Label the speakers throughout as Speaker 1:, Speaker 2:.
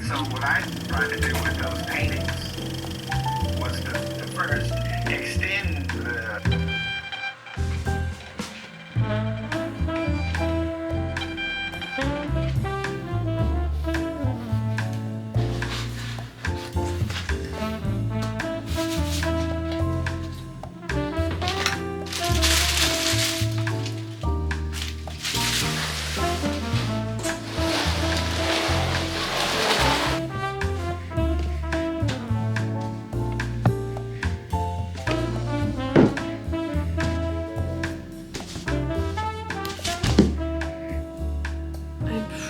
Speaker 1: So what I tried to do with those paintings was to first extend the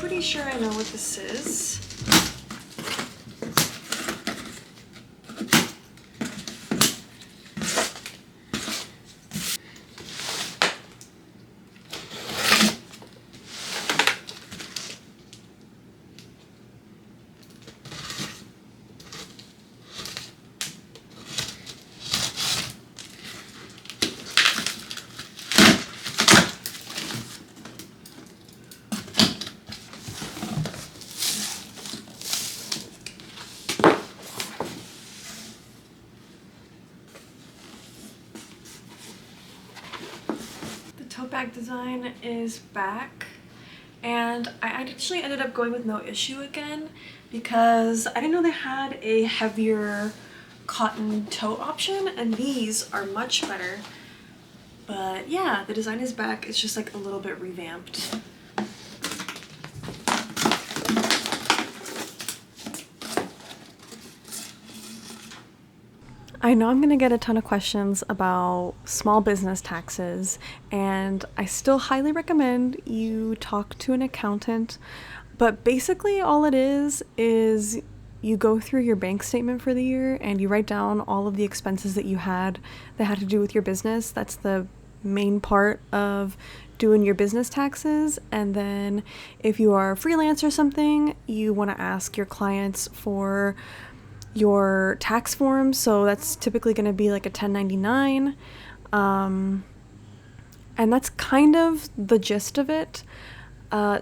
Speaker 2: pretty sure I know what this is. Tote bag design is back, and I actually ended up going with no issue again because I didn't know they had a heavier cotton tote option, and these are much better. But yeah, the design is back. It's just like a little bit revamped. I know I'm gonna get a ton of questions about small business taxes, and I still highly recommend you talk to an accountant, but basically all it is you go through your bank statement for the year and you write down all of the expenses that you had that had to do with your business. That's the main part of doing your business taxes. And then if you are freelance or something, you want to ask your clients for your tax form, so that's typically going to be like a 1099, and that's kind of the gist of it.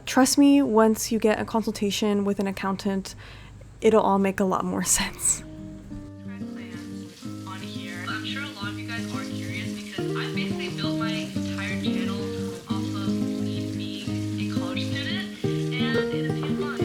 Speaker 2: Trust me, once you get a consultation with an accountant, it'll all make a lot more sense.
Speaker 3: On here, I'm sure a lot of you guys are curious because I basically built my entire channel off of me being a college student, and in a few months.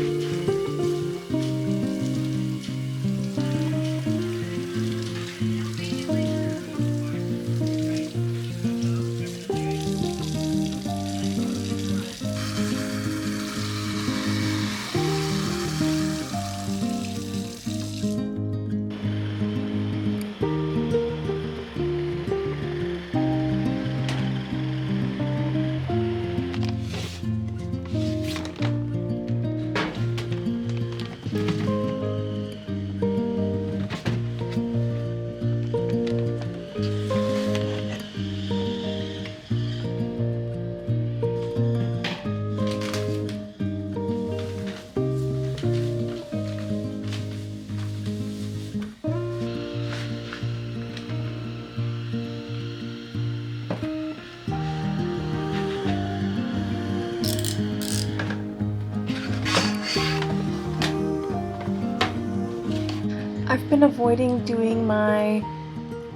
Speaker 2: I've been avoiding doing my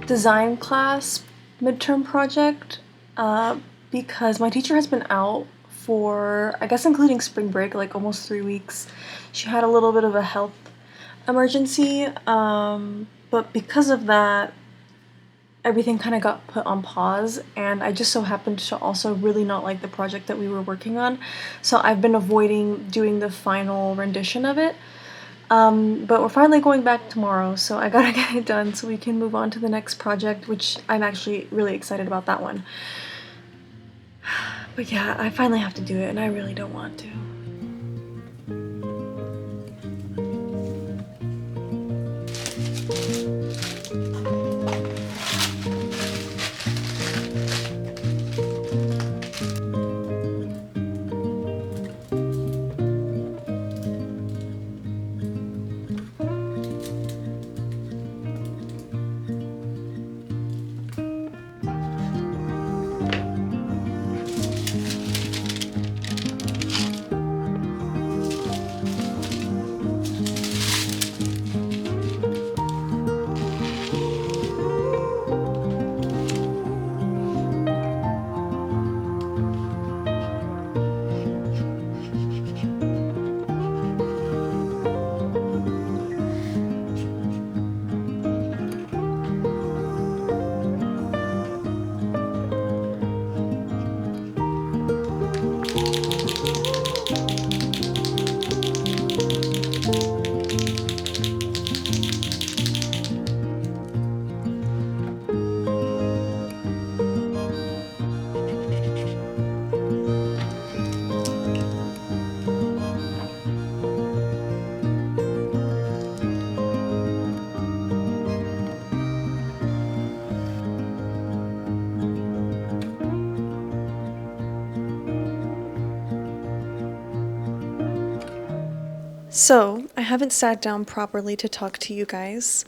Speaker 2: design class midterm project because my teacher has been out for, I guess including spring break, like almost 3 weeks. She had a little bit of a health emergency, but because of that, everything kind of got put on pause, and I just so happened to also really not like the project that we were working on, so I've been avoiding doing the final rendition of it. But we're finally going back tomorrow, so I gotta get it done so we can move on to the next project, which I'm actually really excited about that one. But yeah, I finally have to do it, and I really don't want to. So, I haven't sat down properly to talk to you guys.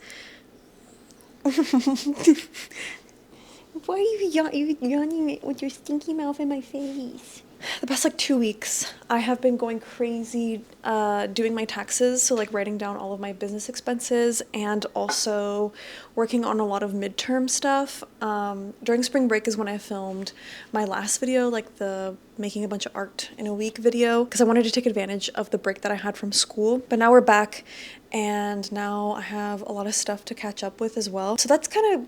Speaker 2: Why are you yawning with your stinky mouth in my face? The past like 2 weeks, I have been going crazy doing my taxes, so like writing down all of my business expenses and also working on a lot of midterm stuff. During spring break is when I filmed my last video, like the making a bunch of art in a week video, because I wanted to take advantage of the break that I had from school. But now we're back and now I have a lot of stuff to catch up with as well. So that's kind of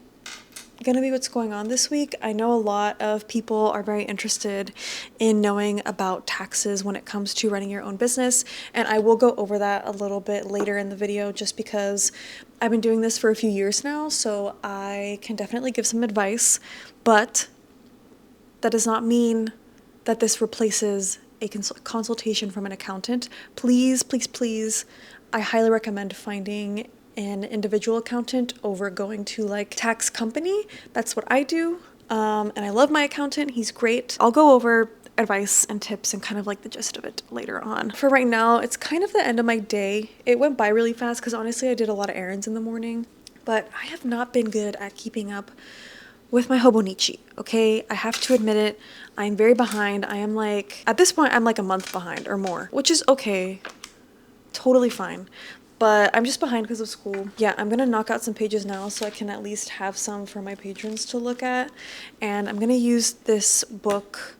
Speaker 2: gonna be what's going on this week. I know a lot of people are very interested in knowing about taxes when it comes to running your own business, and I will go over that a little bit later in the video just because I've been doing this for a few years now, so I can definitely give some advice, but that does not mean that this replaces a consultation from an accountant. Please, please, please, I highly recommend finding an individual accountant over going to like tax company. That's what I do. And I love my accountant. He's great. I'll go over advice and tips and kind of like the gist of it later on. For right now, it's kind of the end of my day. It went by really fast because honestly, I did a lot of errands in the morning, but I have not been good at keeping up with my hobonichi, okay? I have to admit it. I'm very behind. I am like, at this point, I'm like a month behind or more, which is okay. Totally fine. But I'm just behind because of school. Yeah, I'm gonna knock out some pages now so I can at least have some for my patrons to look at. And I'm gonna use this book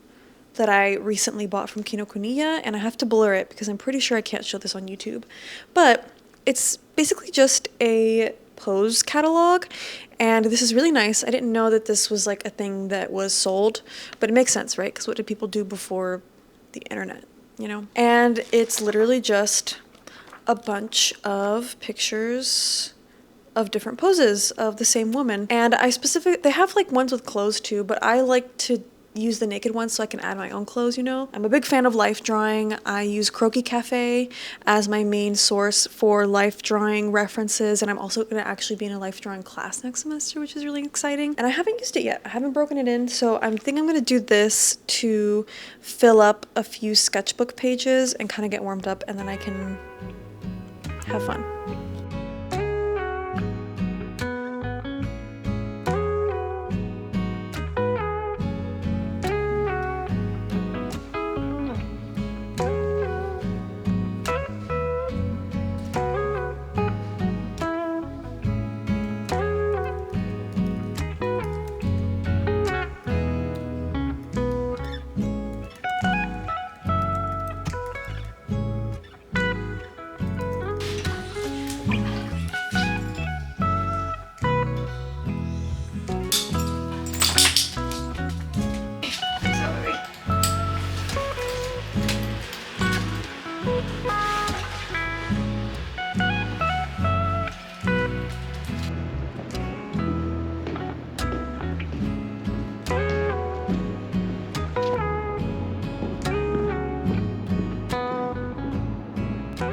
Speaker 2: that I recently bought from Kinokuniya, and I have to blur it because I'm pretty sure I can't show this on YouTube. But it's basically just a pose catalog, and this is really nice. I didn't know that this was like a thing that was sold, but it makes sense, right? Because what did people do before the internet, you know? And it's literally just a bunch of pictures of different poses of the same woman. And they have like ones with clothes too, but I like to use the naked ones so I can add my own clothes, you know? I'm a big fan of life drawing. I use Croquis Cafe as my main source for life drawing references, and I'm also gonna actually be in a life drawing class next semester, which is really exciting. And I haven't used it yet. I haven't broken it in, so I think I'm gonna do this to fill up a few sketchbook pages and kind of get warmed up, and then I can have fun.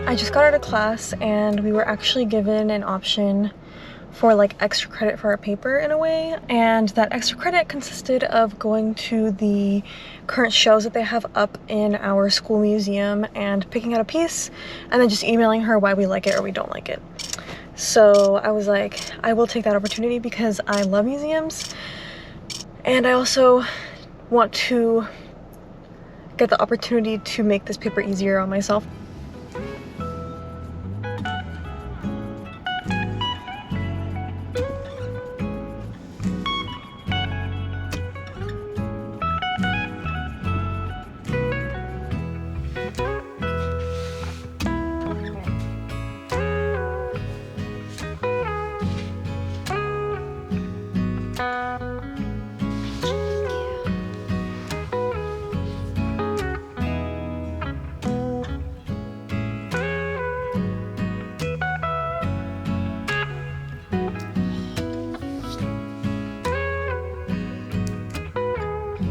Speaker 2: I just got out of class and we were actually given an option for like extra credit for our paper in a way, and that extra credit consisted of going to the current shows that they have up in our school museum and picking out a piece and then just emailing her why we like it or we don't like it. So I was like, I will take that opportunity because I love museums, and I also want to get the opportunity to make this paper easier on myself.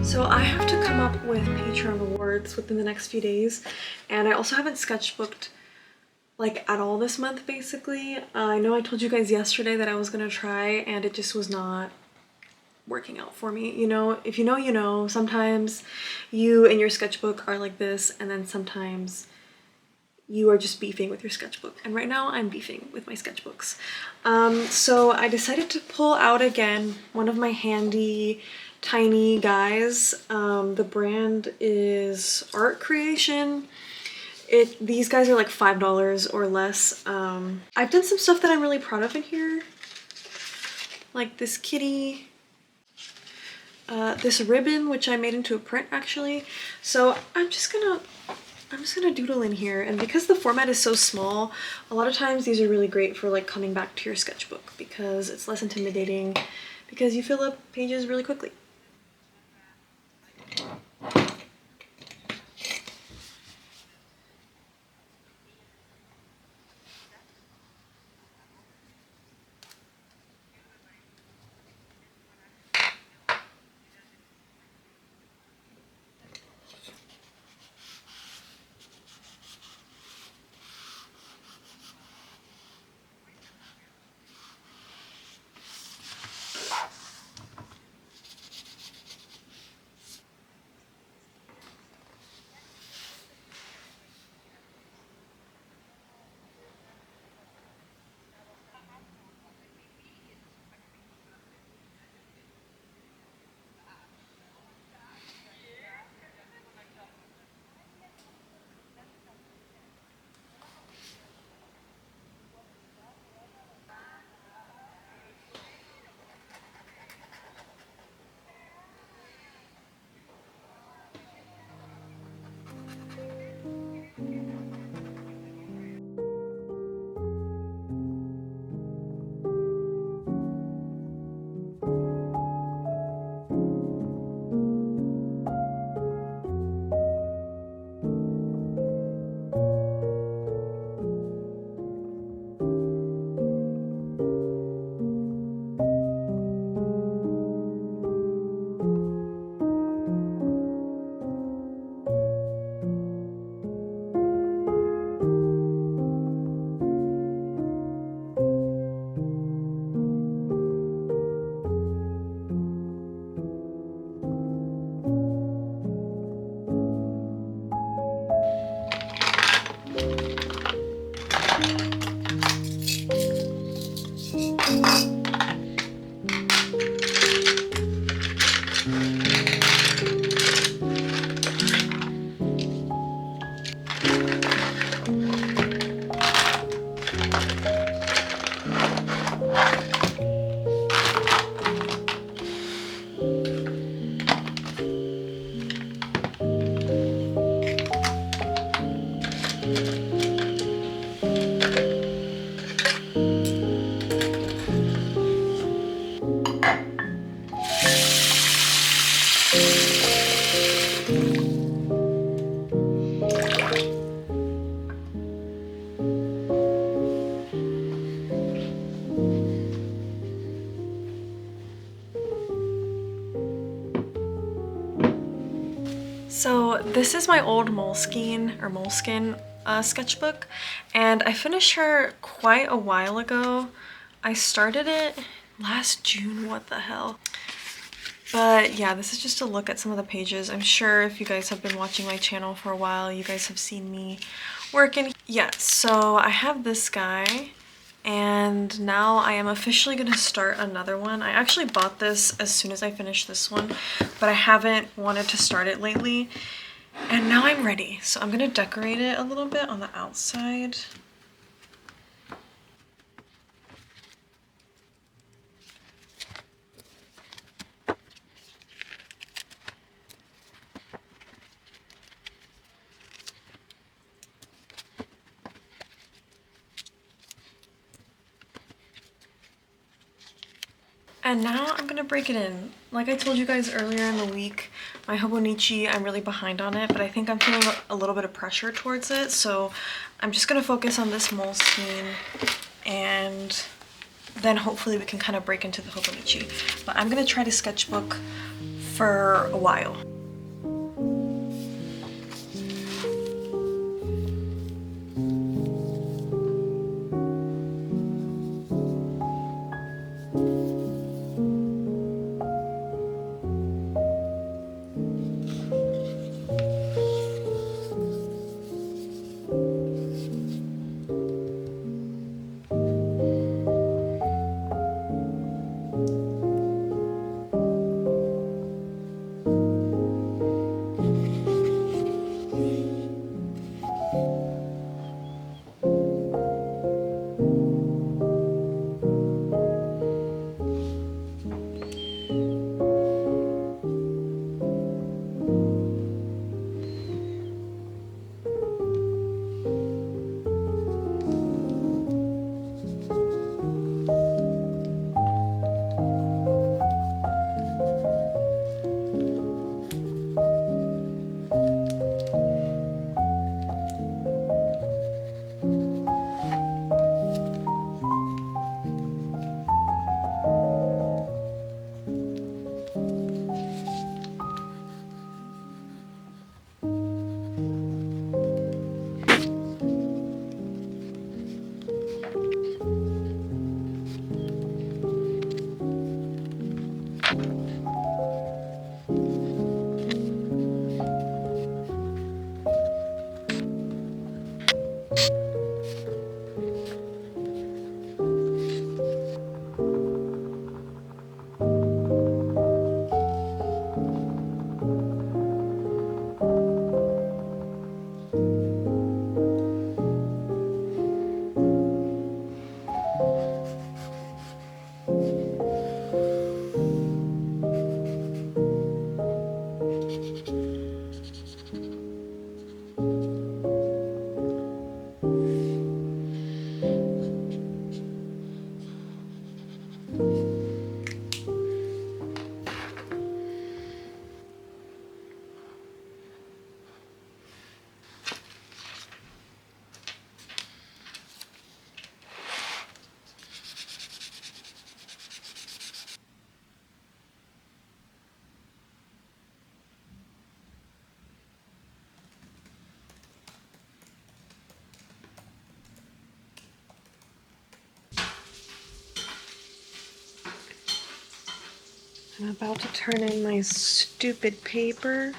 Speaker 2: So I have to come up with Patreon rewards within the next few days, and I also haven't sketchbooked like at all this month basically. I know I told you guys yesterday that I was gonna try, and it just was not working out for me. You know, if you know, you know, sometimes you and your sketchbook are like this, and then sometimes you are just beefing with your sketchbook. And right now I'm beefing with my sketchbooks. So I decided to pull out again one of my handy tiny guys. The brand is Art Creation. These guys are like $5 or less. I've done some stuff that I'm really proud of in here, like this kitty, this ribbon, which I made into a print actually. So I'm just gonna doodle in here, and because the format is so small, a lot of times these are really great for like coming back to your sketchbook because it's less intimidating because you fill up pages really quickly. So this is my old Moleskine sketchbook, and I finished her quite a while ago. I started it last June, what the hell. But yeah, this is just a look at some of the pages. I'm sure if you guys have been watching my channel for a while, you guys have seen me working. Yeah, so I have this guy, and now I am officially gonna start another one. I actually bought this as soon as I finished this one, but I haven't wanted to start it lately, and now I'm ready. So I'm gonna decorate it a little bit on the outside. And now I'm gonna break it in. Like I told you guys earlier in the week, my Hobonichi, I'm really behind on it, but I think I'm feeling a little bit of pressure towards it, so I'm just gonna focus on this Moleskine, and then hopefully we can kind of break into the Hobonichi. But I'm gonna try to sketchbook for a while. I'm about to turn in my stupid paper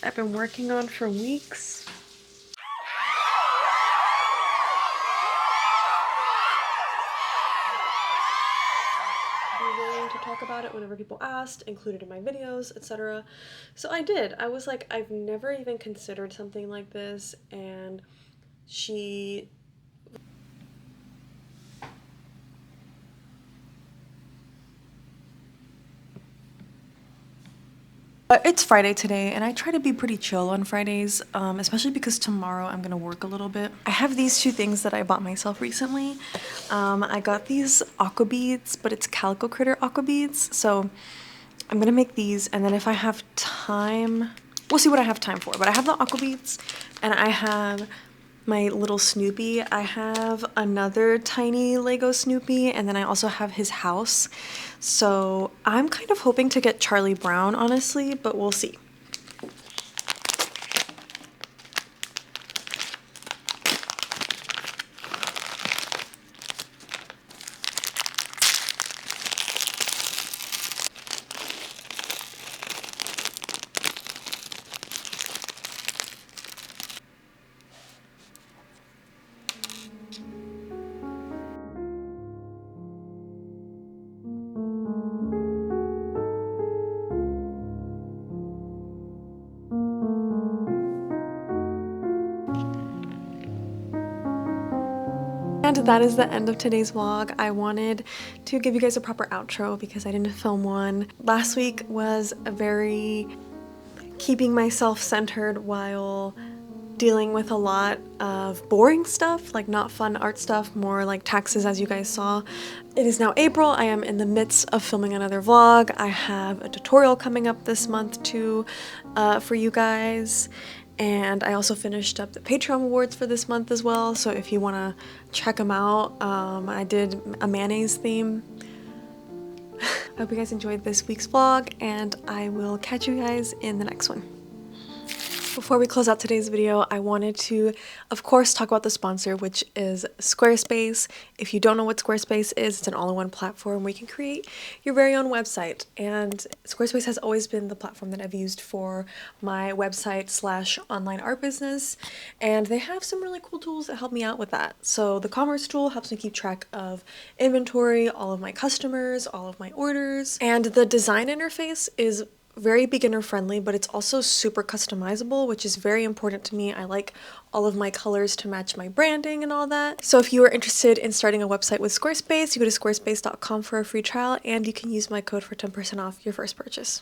Speaker 2: I've been working on for weeks. Be willing to talk about it whenever people asked, include it in my videos, etc. So I did. I was like, I've never even considered something like this, and she it's Friday today, and I try to be pretty chill on Fridays, especially because tomorrow I'm gonna work a little bit. I have these two things that I bought myself recently. I got these aqua beads, but it's Calico Critter aqua beads, so I'm gonna make these, and then if I have time, we'll see what I have time for, but I have the aqua beads, and I have my little Snoopy. I have another tiny Lego Snoopy, and then I also have his house. So I'm kind of hoping to get Charlie Brown, honestly, but we'll see. And that is the end of today's vlog. I wanted to give you guys a proper outro because I didn't film one. Last week was a very keeping myself centered while dealing with a lot of boring stuff, like not fun art stuff, more like taxes, as you guys saw. It is now April. I am in the midst of filming another vlog. I have a tutorial coming up this month too for you guys. And I also finished up the Patreon awards for this month as well, so if you want to check them out, I did a mayonnaise theme. I hope you guys enjoyed this week's vlog, and I will catch you guys in the next one. Before we close out today's video, I wanted to, of course, talk about the sponsor, which is Squarespace. If you don't know what Squarespace is, it's an all-in-one platform where you can create your very own website. And Squarespace has always been the platform that I've used for my website / online art business. And they have some really cool tools that help me out with that. So the commerce tool helps me keep track of inventory, all of my customers, all of my orders. And the design interface is very beginner friendly, but it's also super customizable, which is very important to me. I like all of my colors to match my branding and all that. So if you are interested in starting a website with Squarespace, you go to squarespace.com for a free trial, and you can use my code for 10% off your first purchase.